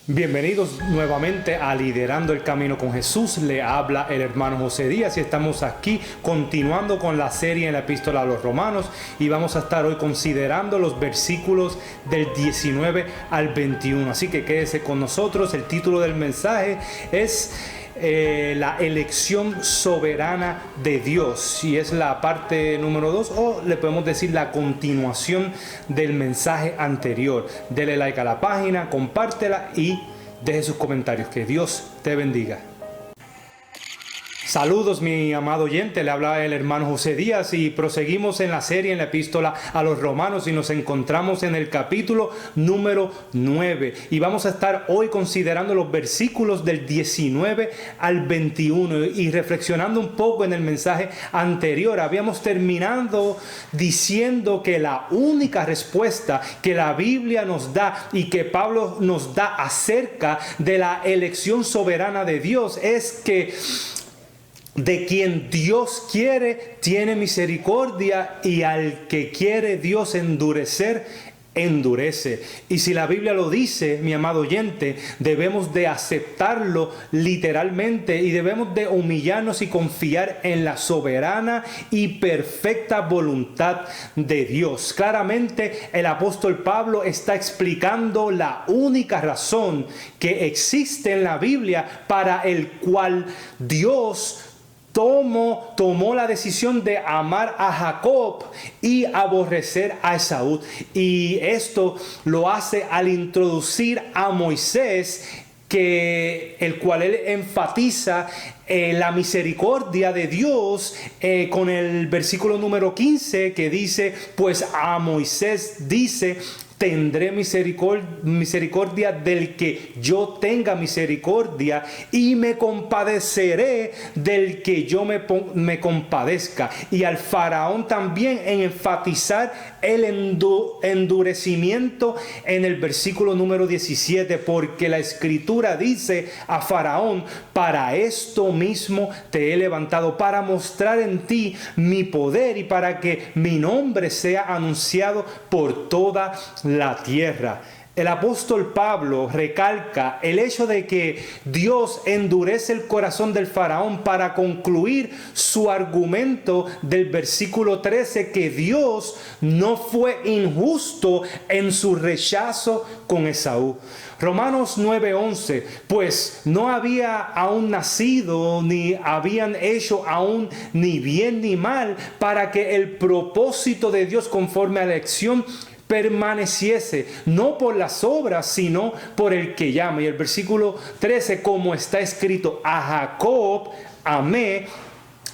Bienvenidos nuevamente a Liderando el Camino con Jesús. Le habla el hermano José Díaz y estamos aquí continuando con la serie en la Epístola a los Romanos y vamos a estar hoy considerando los versículos del 19 al 21. Así que quédese con nosotros. El título del mensaje es la elección soberana de Dios, y es la parte número 2, o le podemos decir la continuación del mensaje anterior. Dele like a la página, compártela y deje sus comentarios. Que Dios te bendiga. Saludos, mi amado oyente, le habla el hermano José Díaz y proseguimos en la serie en la Epístola a los Romanos y nos encontramos en el capítulo número 9 y vamos a estar hoy considerando los versículos del 19 al 21 y reflexionando un poco en el mensaje anterior. Habíamos terminado diciendo que la única respuesta que la Biblia nos da y que Pablo nos da acerca de la elección soberana de Dios es que de quien Dios quiere, tiene misericordia, y al que quiere Dios endurecer, endurece. Y si la Biblia lo dice, mi amado oyente, debemos de aceptarlo literalmente y debemos de humillarnos y confiar en la soberana y perfecta voluntad de Dios. Claramente el apóstol Pablo está explicando la única razón que existe en la Biblia para el cual Dios tomó la decisión de amar a Jacob y aborrecer a Esaú. Y esto lo hace al introducir a Moisés, el cual él enfatiza la misericordia de Dios con el versículo número 15 que dice: pues a Moisés dice: tendré misericordia del que yo tenga misericordia, y me compadeceré del que yo me compadezca. Y al faraón también en enfatizar el endurecimiento en el versículo número 17, porque la escritura dice a faraón: para esto mismo te he levantado, para mostrar en ti mi poder y para que mi nombre sea anunciado por toda la tierra. El apóstol Pablo recalca el hecho de que Dios endurece el corazón del faraón para concluir su argumento del versículo 13, que Dios no fue injusto en su rechazo con Esaú. Romanos 9:11, pues no había aún nacido, ni habían hecho aún ni bien ni mal, para que el propósito de Dios conforme a la elección permaneciese, no por las obras, sino por el que llama. Y el versículo 13, como está escrito: a Jacob amé,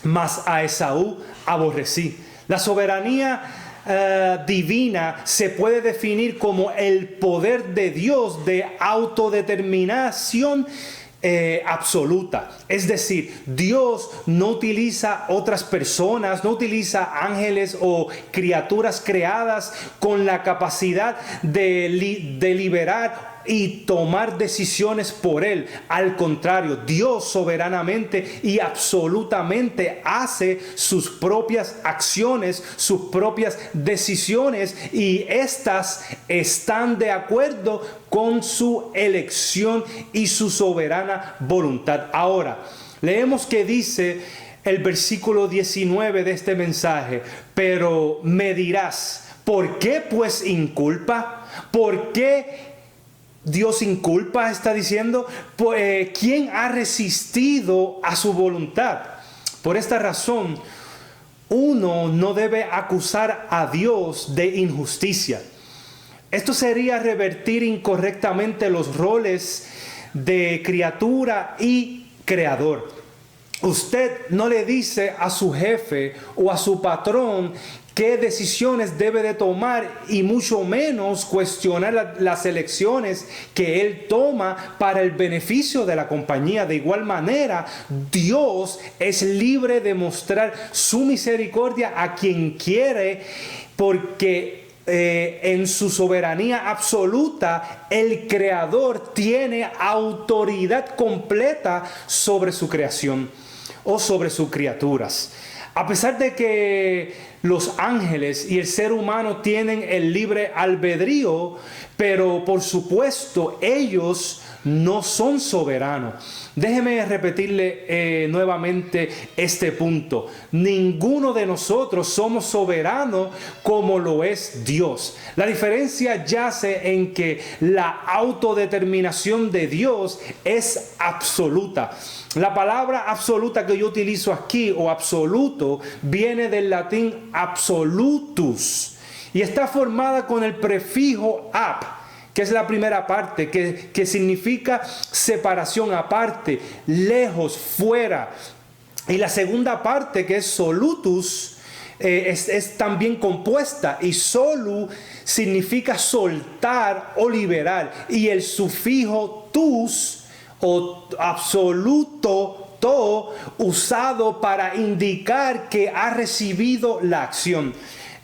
mas a Esaú aborrecí. La soberanía divina se puede definir como el poder de Dios de autodeterminación absoluta. Es decir, Dios no utiliza otras personas, no utiliza ángeles o criaturas creadas con la capacidad de liberar y tomar decisiones por él. Al contrario, Dios soberanamente y absolutamente hace sus propias acciones, sus propias decisiones, y estas están de acuerdo con su elección y su soberana voluntad. Ahora, leemos que dice el versículo 19 de este mensaje: pero me dirás, ¿por qué pues inculpa? ¿Por qué Dios inculpa? Está diciendo, ¿quién ha resistido a su voluntad? Por esta razón, uno no debe acusar a Dios de injusticia. Esto sería revertir incorrectamente los roles de criatura y creador. Usted no le dice a su jefe o a su patrón qué decisiones debe de tomar, y mucho menos cuestionar las elecciones que él toma para el beneficio de la compañía. De igual manera, Dios es libre de mostrar su misericordia a quien quiere, porque en su soberanía absoluta, el Creador tiene autoridad completa sobre su creación o sobre sus criaturas. A pesar de que los ángeles y el ser humano tienen el libre albedrío, pero por supuesto ellos no son soberanos. Déjeme repetirle nuevamente este punto. Ninguno de nosotros somos soberanos como lo es Dios. La diferencia yace en que la autodeterminación de Dios es absoluta. La palabra absoluta que yo utilizo aquí, o absoluto, viene del latín absolutus y está formada con el prefijo ab, que es la primera parte, que significa separación, aparte, lejos, fuera. Y la segunda parte, que es solutus, es también compuesta, y solu significa soltar o liberar. Y el sufijo tus o absoluto, to, usado para indicar que ha recibido la acción.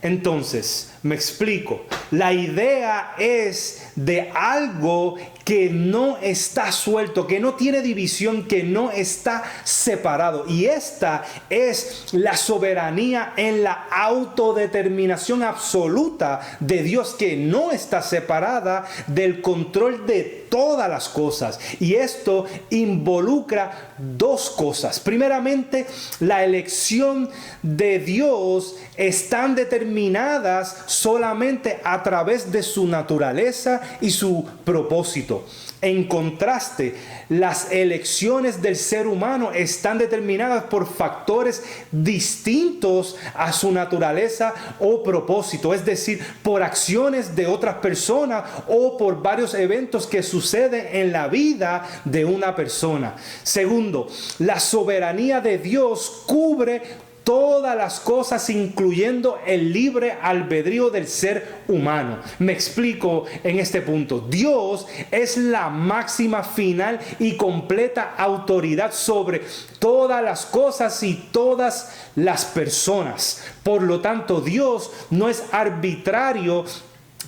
Entonces, me explico. La idea es de algo que no está suelto, que no tiene división, que no está separado. Y esta es la soberanía en la autodeterminación absoluta de Dios, que no está separada del control de todas las cosas. Y esto involucra dos cosas. Primeramente, la elección de Dios están determinadas solamente a través de su naturaleza y su propósito. En contraste, las elecciones del ser humano están determinadas por factores distintos a su naturaleza o propósito, es decir, por acciones de otras personas o por varios eventos que suceden en la vida de una persona. Segundo, la soberanía de Dios cubre todas las cosas, incluyendo el libre albedrío del ser humano. Me explico en este punto. Dios es la máxima, final y completa autoridad sobre todas las cosas y todas las personas. Por lo tanto, Dios no es arbitrario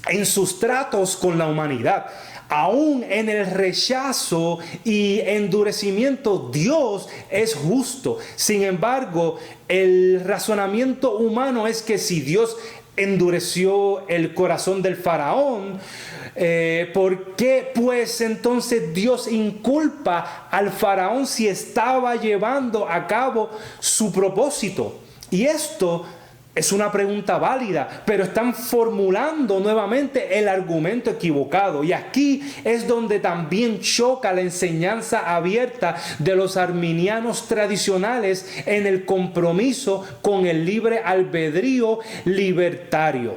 en sus tratos con la humanidad. Aún en el rechazo y endurecimiento, Dios es justo. Sin embargo, el razonamiento humano es que si Dios endureció el corazón del faraón, ¿por qué pues entonces Dios inculpa al faraón si estaba llevando a cabo su propósito? Y esto es una pregunta válida, pero están formulando nuevamente el argumento equivocado. Y aquí es donde también choca la enseñanza abierta de los arminianos tradicionales en el compromiso con el libre albedrío libertario.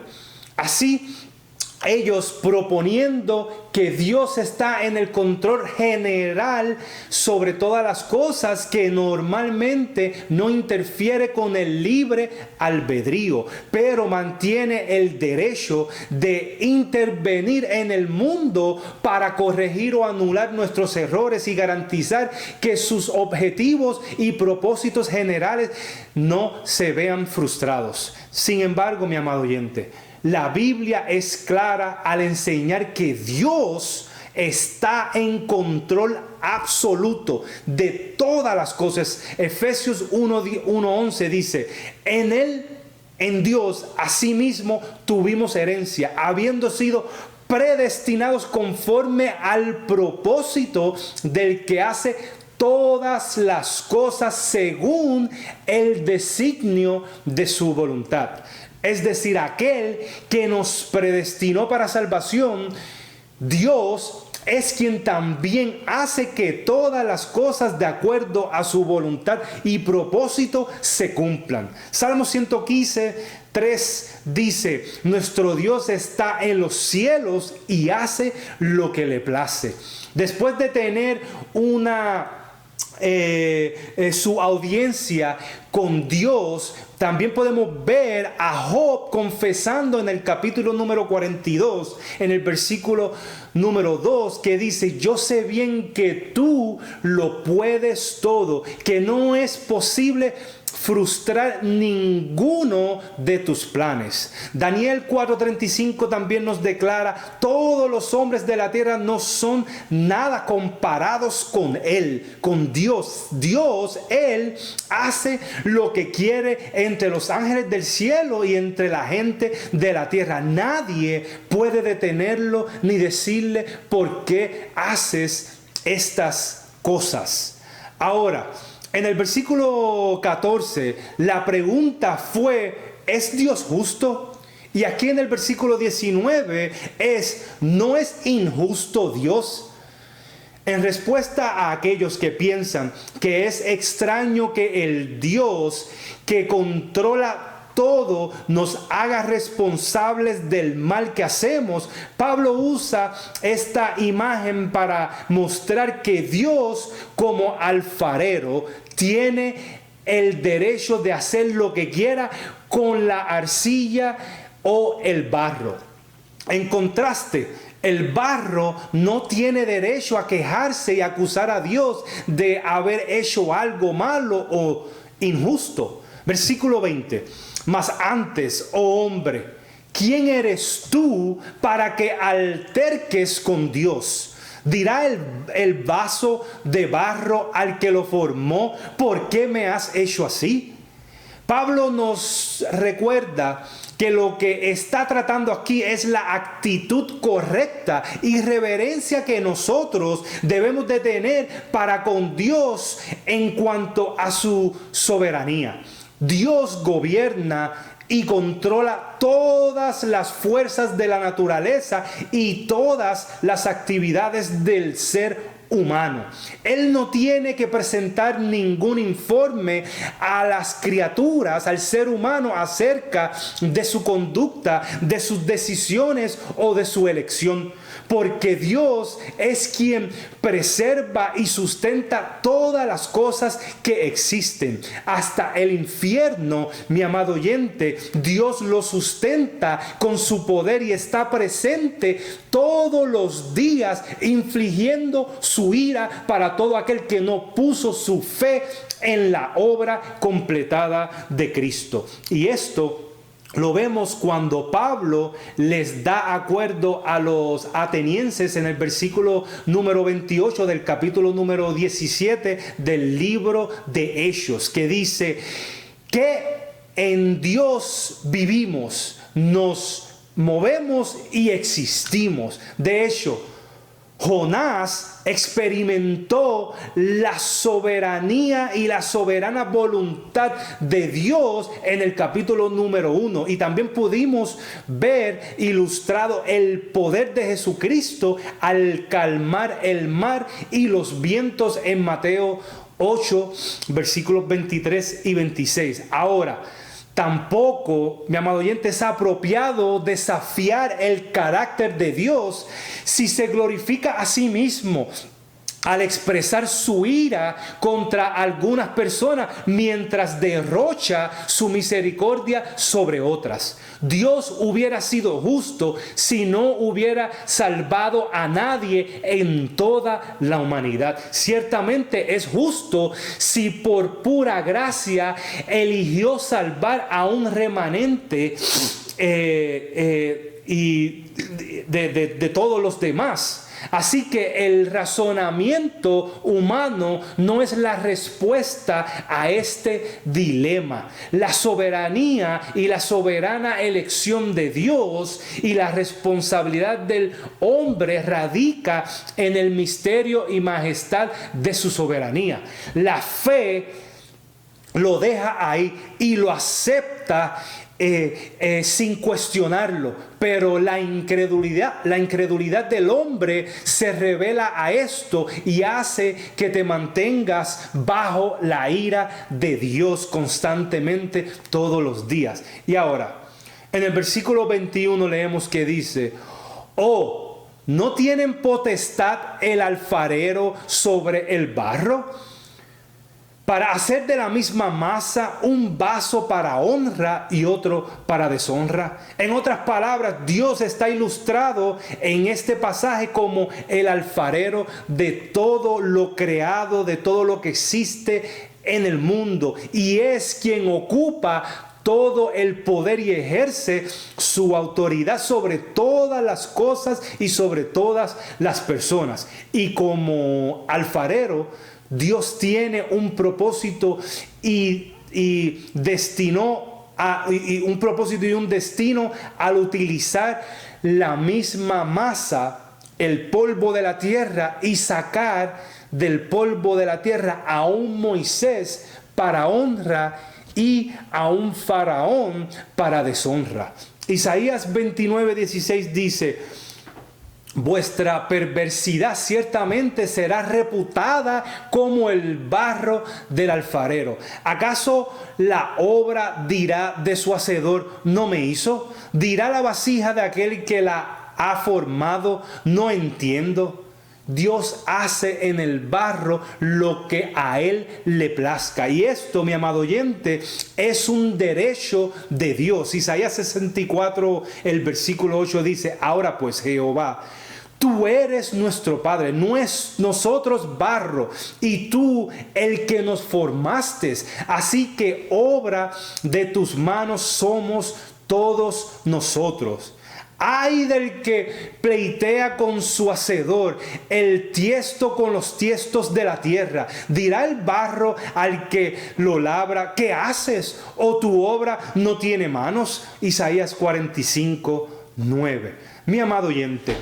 Así, ellos proponiendo que Dios está en el control general sobre todas las cosas, que normalmente no interfiere con el libre albedrío, pero mantiene el derecho de intervenir en el mundo para corregir o anular nuestros errores y garantizar que sus objetivos y propósitos generales no se vean frustrados. Sin embargo, mi amado oyente, la Biblia es clara al enseñar que Dios está en control absoluto de todas las cosas. Efesios 1:11 dice: en Él, en Dios, asimismo tuvimos herencia, habiendo sido predestinados conforme al propósito del que hace todas las cosas según el designio de su voluntad. Es decir, aquel que nos predestinó para salvación, Dios es quien también hace que todas las cosas de acuerdo a su voluntad y propósito se cumplan. Salmo 115:3 dice: nuestro Dios está en los cielos y hace lo que le place. Después de tener su audiencia con Dios, también podemos ver a Job confesando en el capítulo número 42, en el versículo número 2, que dice: yo sé bien que tú lo puedes todo, que no es posible frustrar ninguno de tus planes. Daniel 4:35 también nos declara: todos los hombres de la tierra no son nada comparados con Él, con Dios. Dios, Él hace lo que quiere entre los ángeles del cielo y entre la gente de la tierra. Nadie puede detenerlo ni decirle por qué haces estas cosas. Ahora, en el versículo 14, la pregunta fue: ¿es Dios justo? Y aquí en el versículo 19 ¿no es injusto Dios? En respuesta a aquellos que piensan que es extraño que el Dios que controla todo nos haga responsables del mal que hacemos, Pablo usa esta imagen para mostrar que Dios, como alfarero, tiene el derecho de hacer lo que quiera con la arcilla o el barro. En contraste, el barro no tiene derecho a quejarse y acusar a Dios de haber hecho algo malo o injusto. Versículo 20. Mas antes, oh hombre, ¿quién eres tú para que alterques con Dios? Dirá el vaso de barro al que lo formó: ¿por qué me has hecho así? Pablo nos recuerda que lo que está tratando aquí es la actitud correcta y reverencia que nosotros debemos de tener para con Dios en cuanto a su soberanía. Dios gobierna y controla todas las fuerzas de la naturaleza y todas las actividades del ser humano. Él no tiene que presentar ningún informe a las criaturas, al ser humano, acerca de su conducta, de sus decisiones o de su elección. Porque Dios es quien preserva y sustenta todas las cosas que existen. Hasta el infierno, mi amado oyente, Dios lo sustenta con su poder y está presente todos los días, infligiendo su ira para todo aquel que no puso su fe en la obra completada de Cristo. Y esto lo vemos cuando Pablo les da acuerdo a los atenienses en el versículo número 28 del capítulo número 17 del libro de Hechos, que dice que en Dios vivimos, nos movemos y existimos. De hecho, Jonás experimentó la soberanía y la soberana voluntad de Dios en el capítulo número 1. Y también pudimos ver ilustrado el poder de Jesucristo al calmar el mar y los vientos en Mateo 8, versículos 23 y 26. Ahora, tampoco, mi amado oyente, es apropiado desafiar el carácter de Dios si se glorifica a sí mismo al expresar su ira contra algunas personas mientras derrocha su misericordia sobre otras. Dios hubiera sido justo si no hubiera salvado a nadie en toda la humanidad. Ciertamente es justo si por pura gracia eligió salvar a un remanente y de todos los demás. Así que el razonamiento humano no es la respuesta a este dilema. La soberanía y la soberana elección de Dios y la responsabilidad del hombre radica en el misterio y majestad de su soberanía. La fe lo deja ahí y lo acepta sin cuestionarlo, pero la incredulidad del hombre se revela a esto y hace que te mantengas bajo la ira de Dios constantemente todos los días. Y ahora, en el versículo 21 leemos que dice: ¿O no tienen potestad el alfarero sobre el barro, para hacer de la misma masa un vaso para honra y otro para deshonra? En otras palabras, Dios está ilustrado en este pasaje como el alfarero de todo lo creado, de todo lo que existe en el mundo y es quien ocupa todo el poder y ejerce su autoridad sobre todas las cosas y sobre todas las personas. Y como alfarero, Dios tiene un propósito y un propósito y un destino al utilizar la misma masa, el polvo de la tierra, y sacar del polvo de la tierra a un Moisés para honra y a un faraón para deshonra. Isaías 29:16 dice: vuestra perversidad ciertamente será reputada como el barro del alfarero. ¿Acaso la obra dirá de su hacedor, no me hizo? ¿Dirá la vasija de aquel que la ha formado, no entiendo? Dios hace en el barro lo que a Él le plazca. Y esto, mi amado oyente, es un derecho de Dios. Isaías 64, el versículo 8 dice: ahora pues, Jehová, tú eres nuestro Padre, nosotros barro, y tú el que nos formaste. Así que obra de tus manos somos todos nosotros. Ay del que pleitea con su hacedor, el tiesto con los tiestos de la tierra. Dirá el barro al que lo labra: ¿qué haces? ¿O tu obra no tiene manos? Isaías 45:9. Mi amado oyente,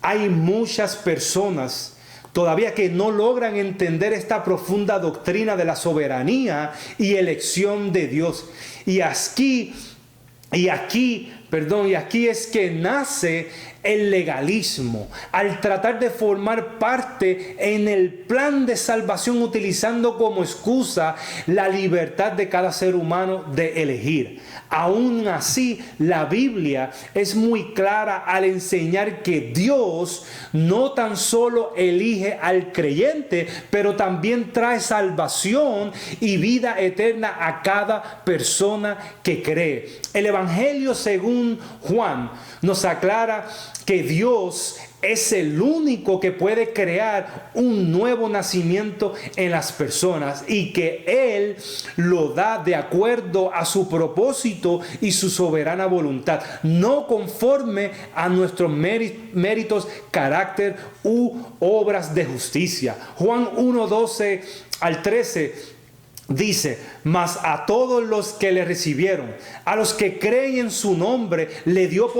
hay muchas personas todavía que no logran entender esta profunda doctrina de la soberanía y elección de Dios. Y aquí es que nace el legalismo, al tratar de formar parte en el plan de salvación utilizando como excusa la libertad de cada ser humano de elegir. Aún así, la Biblia es muy clara al enseñar que Dios no tan solo elige al creyente, pero también trae salvación y vida eterna a cada persona que cree. El Evangelio según Juan nos aclara que Dios es el único que puede crear un nuevo nacimiento en las personas y que Él lo da de acuerdo a su propósito y su soberana voluntad, no conforme a nuestros méritos, carácter u obras de justicia. Juan 1:12 al 13 dice: mas a todos los que le recibieron, a los que creen en su nombre, le dio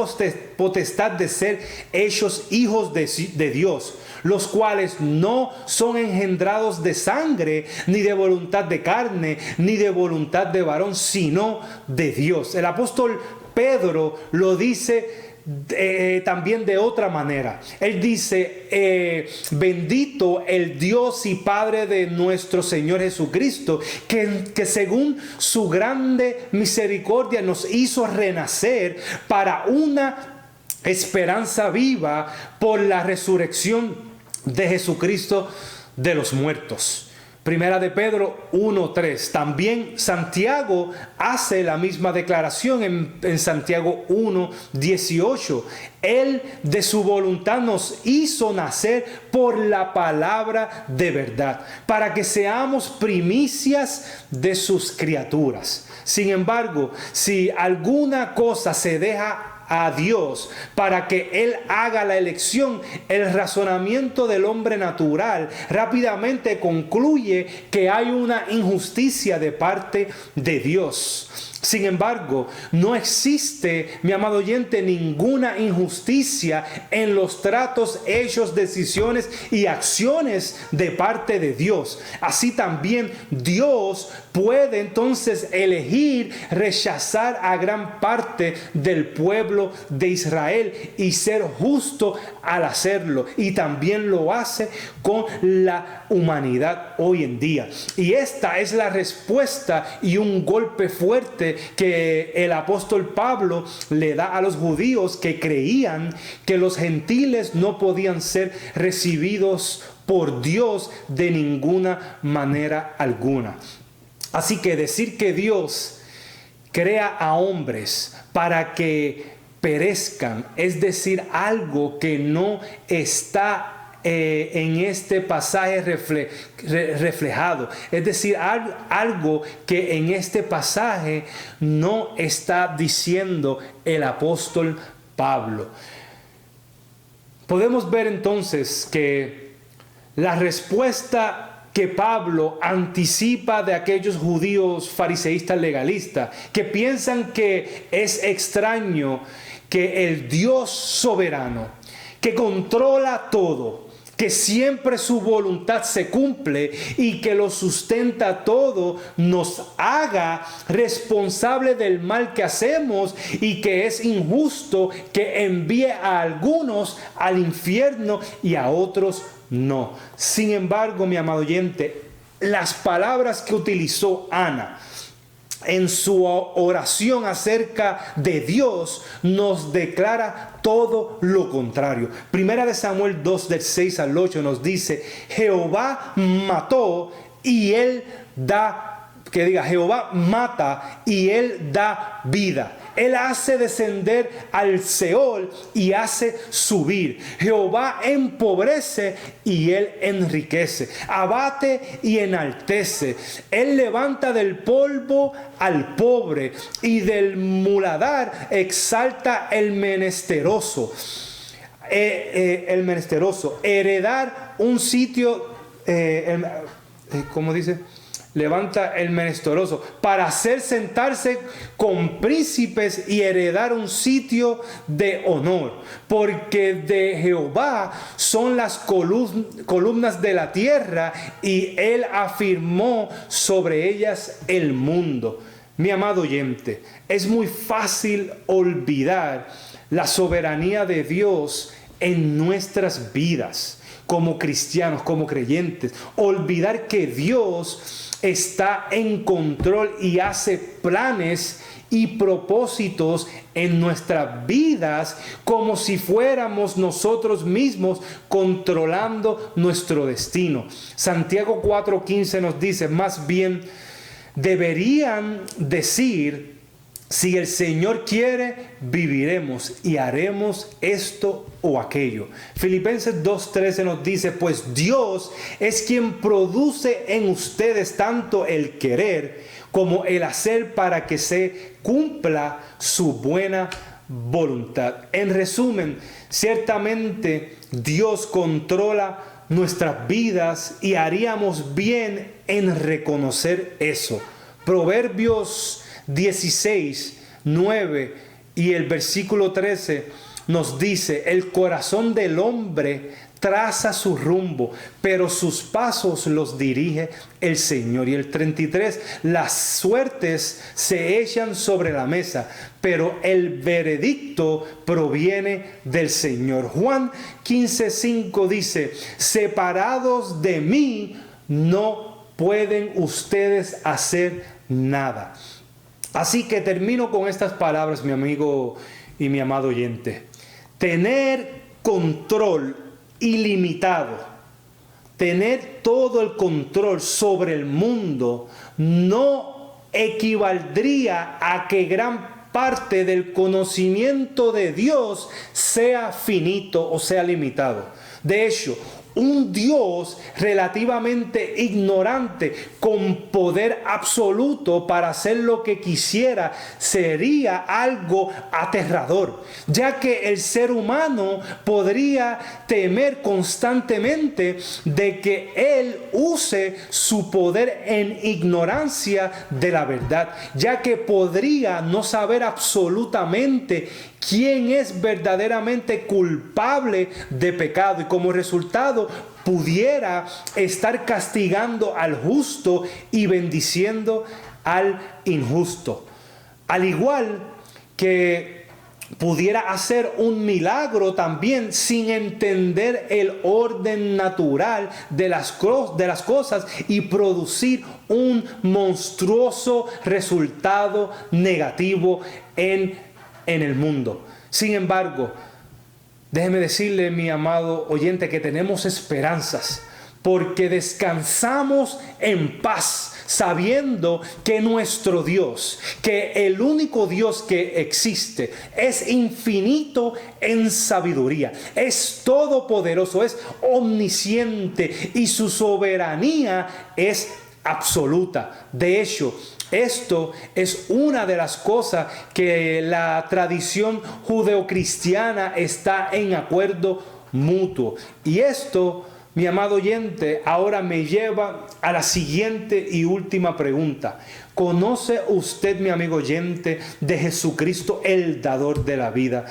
potestad de ser hechos hijos de Dios, los cuales no son engendrados de sangre, ni de voluntad de carne, ni de voluntad de varón, sino de Dios. El apóstol Pedro lo dice también de otra manera. Él dice: bendito el Dios y Padre de nuestro Señor Jesucristo, que según su grande misericordia nos hizo renacer para una esperanza viva por la resurrección de Jesucristo de los muertos. Primera de Pedro 1:3. También Santiago hace la misma declaración en Santiago 1:18. Él de su voluntad nos hizo nacer por la palabra de verdad, para que seamos primicias de sus criaturas. Sin embargo, si alguna cosa se deja a Dios para que Él haga la elección, el razonamiento del hombre natural rápidamente concluye que hay una injusticia de parte de Dios. Sin embargo, no existe, mi amado oyente, ninguna injusticia en los tratos, hechos, decisiones y acciones de parte de Dios. Así también Dios puede entonces elegir rechazar a gran parte del pueblo de Israel y ser justo al hacerlo. Y también lo hace con la humanidad hoy en día. Y esta es la respuesta y un golpe fuerte que el apóstol Pablo le da a los judíos que creían que los gentiles no podían ser recibidos por Dios de ninguna manera alguna. Así que decir que Dios crea a hombres para que perezcan es decir algo que no está en este pasaje reflejado. Es decir, algo que en este pasaje no está diciendo el apóstol Pablo. Podemos ver entonces que la respuesta que Pablo anticipa de aquellos judíos fariseístas legalistas que piensan que es extraño que el Dios soberano, que controla todo, que siempre su voluntad se cumple y que lo sustenta todo, nos haga responsable del mal que hacemos y que es injusto que envíe a algunos al infierno y a otros no. Sin embargo, mi amado oyente, las palabras que utilizó Ana en su oración acerca de Dios nos declara todo lo contrario. Primera de Samuel 2 del 6 al 8 nos dice: Jehová mató y él da, que diga, Jehová mata y él da vida. Él hace descender al Seol y hace subir. Jehová empobrece y él enriquece. Abate y enaltece. Él levanta del polvo al pobre y del muladar exalta el menesteroso. Heredar un sitio, ¿cómo dice? Levanta el menesteroso para hacer sentarse con príncipes y heredar un sitio de honor, porque de Jehová son las columnas de la tierra y él afirmó sobre ellas el mundo. Mi amado oyente, es muy fácil olvidar la soberanía de Dios en nuestras vidas como cristianos, como creyentes. Olvidar que Dios está en control y hace planes y propósitos en nuestras vidas como si fuéramos nosotros mismos controlando nuestro destino. Santiago 4:15 nos dice: más bien deberían decir, si el Señor quiere, viviremos y haremos esto o aquello. Filipenses 2:13 nos dice: pues Dios es quien produce en ustedes tanto el querer como el hacer para que se cumpla su buena voluntad. En resumen, ciertamente Dios controla nuestras vidas y haríamos bien en reconocer eso. Proverbios 16, 9 y el versículo 13 nos dice: el corazón del hombre traza su rumbo, pero sus pasos los dirige el Señor. Y el 33, las suertes se echan sobre la mesa, pero el veredicto proviene del Señor. Juan 15:5 dice: separados de mí no pueden ustedes hacer nada. Así que termino con estas palabras, mi amigo y mi amado oyente. Tener control ilimitado, tener todo el control sobre el mundo, no equivaldría a que gran parte del conocimiento de Dios sea finito o sea limitado. De hecho, un Dios relativamente ignorante con poder absoluto para hacer lo que quisiera sería algo aterrador, ya que el ser humano podría temer constantemente de que Él use su poder en ignorancia de la verdad, ya que podría no saber absolutamente quién es verdaderamente culpable de pecado y como resultado pudiera estar castigando al justo y bendiciendo al injusto. Al igual que pudiera hacer un milagro también sin entender el orden natural de las cosas y producir un monstruoso resultado negativo en el mundo. Sin embargo, déjeme decirle, mi amado oyente, que tenemos esperanzas, porque descansamos en paz, sabiendo que nuestro Dios, que el único Dios que existe, es infinito en sabiduría, es todopoderoso, es omnisciente y su soberanía es absoluta. De hecho, esto es una de las cosas que la tradición judeocristiana está en acuerdo mutuo. Y esto, mi amado oyente, ahora me lleva a la siguiente y última pregunta. ¿Conoce usted, mi amigo oyente, de Jesucristo, el dador de la vida?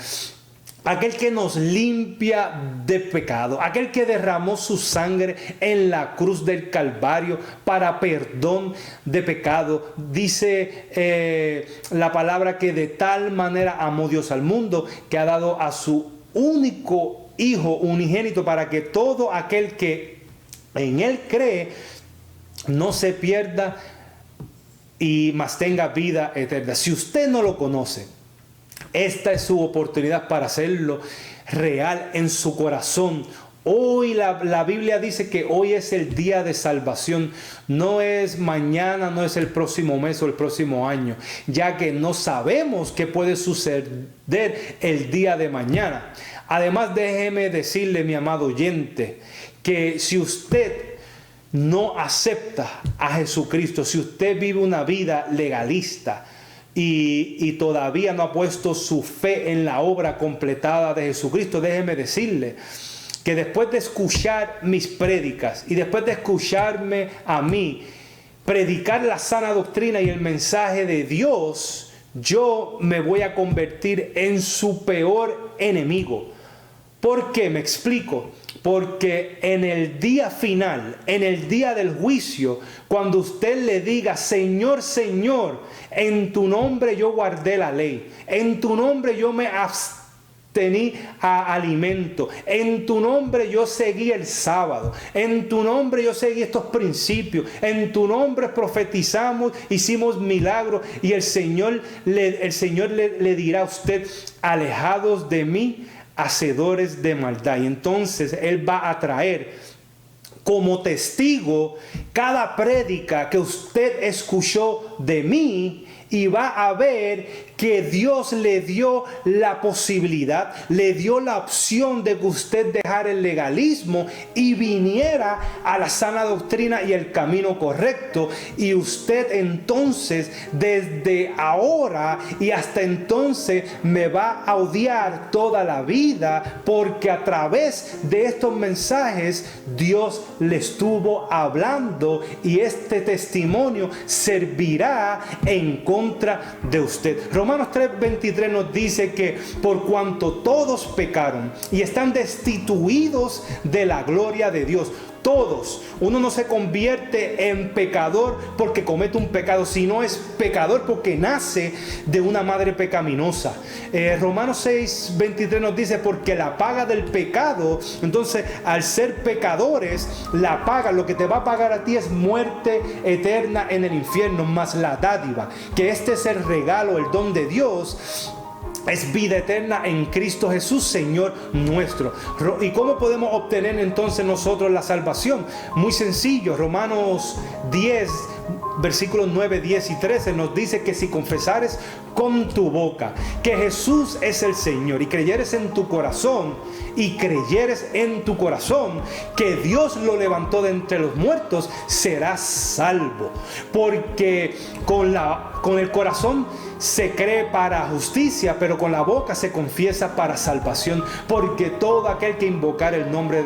Aquel que nos limpia de pecado, aquel que derramó su sangre en la cruz del Calvario para perdón de pecado. Dice la palabra que de tal manera amó Dios al mundo que ha dado a su único Hijo unigénito para que todo aquel que en Él cree no se pierda y mas tenga vida eterna. Si usted no lo conoce, esta es su oportunidad para hacerlo real en su corazón. Hoy la Biblia dice que hoy es el día de salvación. No es mañana, no es el próximo mes o el próximo año, ya que no sabemos qué puede suceder el día de mañana. Además, déjeme decirle, mi amado oyente, que si usted no acepta a Jesucristo, si usted vive una vida legalista, y todavía no ha puesto su fe en la obra completada de Jesucristo, déjeme decirle que después de escuchar mis prédicas y después de escucharme a mí predicar la sana doctrina y el mensaje de Dios, yo me voy a convertir en su peor enemigo. ¿Por qué? Me explico. Porque en el día final, en el día del juicio, cuando usted le diga: Señor, Señor, en tu nombre yo guardé la ley, en tu nombre yo me abstení a alimento, en tu nombre yo seguí el sábado, en tu nombre yo seguí estos principios, en tu nombre profetizamos, hicimos milagros, y el Señor le dirá a usted: alejados de mí, hacedores de maldad. Y entonces Él va a traer como testigo cada prédica que usted escuchó de mí, y va a ver que Dios le dio la posibilidad, le dio la opción de que usted dejara el legalismo y viniera a la sana doctrina y el camino correcto. Y usted entonces, desde ahora y hasta entonces, me va a odiar toda la vida, porque a través de estos mensajes Dios le estuvo hablando, y este testimonio servirá en contra de usted. Romanos 3:23 nos dice que por cuanto todos pecaron y están destituidos de la gloria de Dios. Todos. Uno no se convierte en pecador porque comete un pecado, sino es pecador porque nace de una madre pecaminosa. Romanos 6:23 nos dice: porque la paga del pecado, entonces al ser pecadores, la paga, lo que te va a pagar a ti es muerte eterna en el infierno, más la dádiva, que este es el regalo, el don de Dios, es vida eterna en Cristo Jesús, Señor nuestro. ¿Y cómo podemos obtener entonces nosotros la salvación? Muy sencillo. Romanos 10, versículos 9, 10 y 13 nos dice que si confesares con tu boca que Jesús es el Señor, y creyeres en tu corazón, que Dios lo levantó de entre los muertos, serás salvo. Porque con el corazón se cree para justicia, pero con la boca se confiesa para salvación. Porque todo aquel que invocar el nombre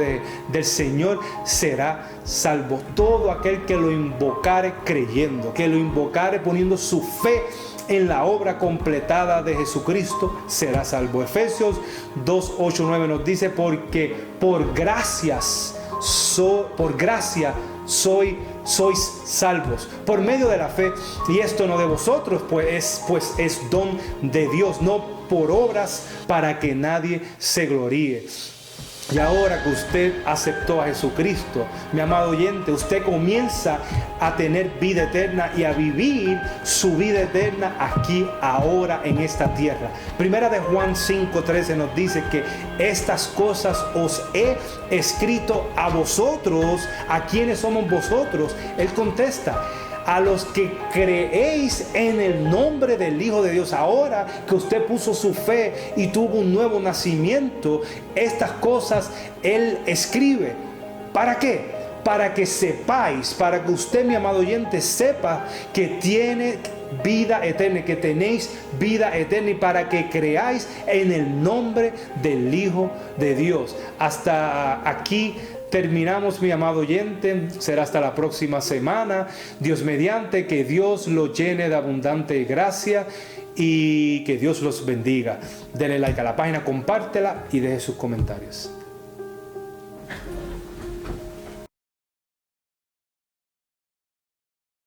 del Señor será salvo. Todo aquel que lo invocare creyendo, que lo invocare poniendo su fe en la obra completada de Jesucristo, será salvo. Efesios 2, 8, 9 nos dice: porque por gracia sois salvos por medio de la fe, y esto no de vosotros, pues es don de Dios, no por obras, para que nadie se gloríe. Y ahora que usted aceptó a Jesucristo, mi amado oyente, usted comienza a tener vida eterna y a vivir su vida eterna aquí, ahora, en esta tierra. Primera de Juan 5:13 nos dice que estas cosas os he escrito a vosotros. ¿A quiénes somos vosotros? Él contesta: a los que creéis en el nombre del Hijo de Dios. Ahora que usted puso su fe y tuvo un nuevo nacimiento, estas cosas Él escribe. ¿Para qué? Para que sepáis, para que usted, mi amado oyente, sepa que tiene vida eterna, que tenéis vida eterna, y para que creáis en el nombre del Hijo de Dios. Hasta aquí terminamos, mi amado oyente. Será hasta la próxima semana. Dios mediante, que Dios lo llene de abundante gracia y que Dios los bendiga. Denle like a la página, compártela y deje sus comentarios.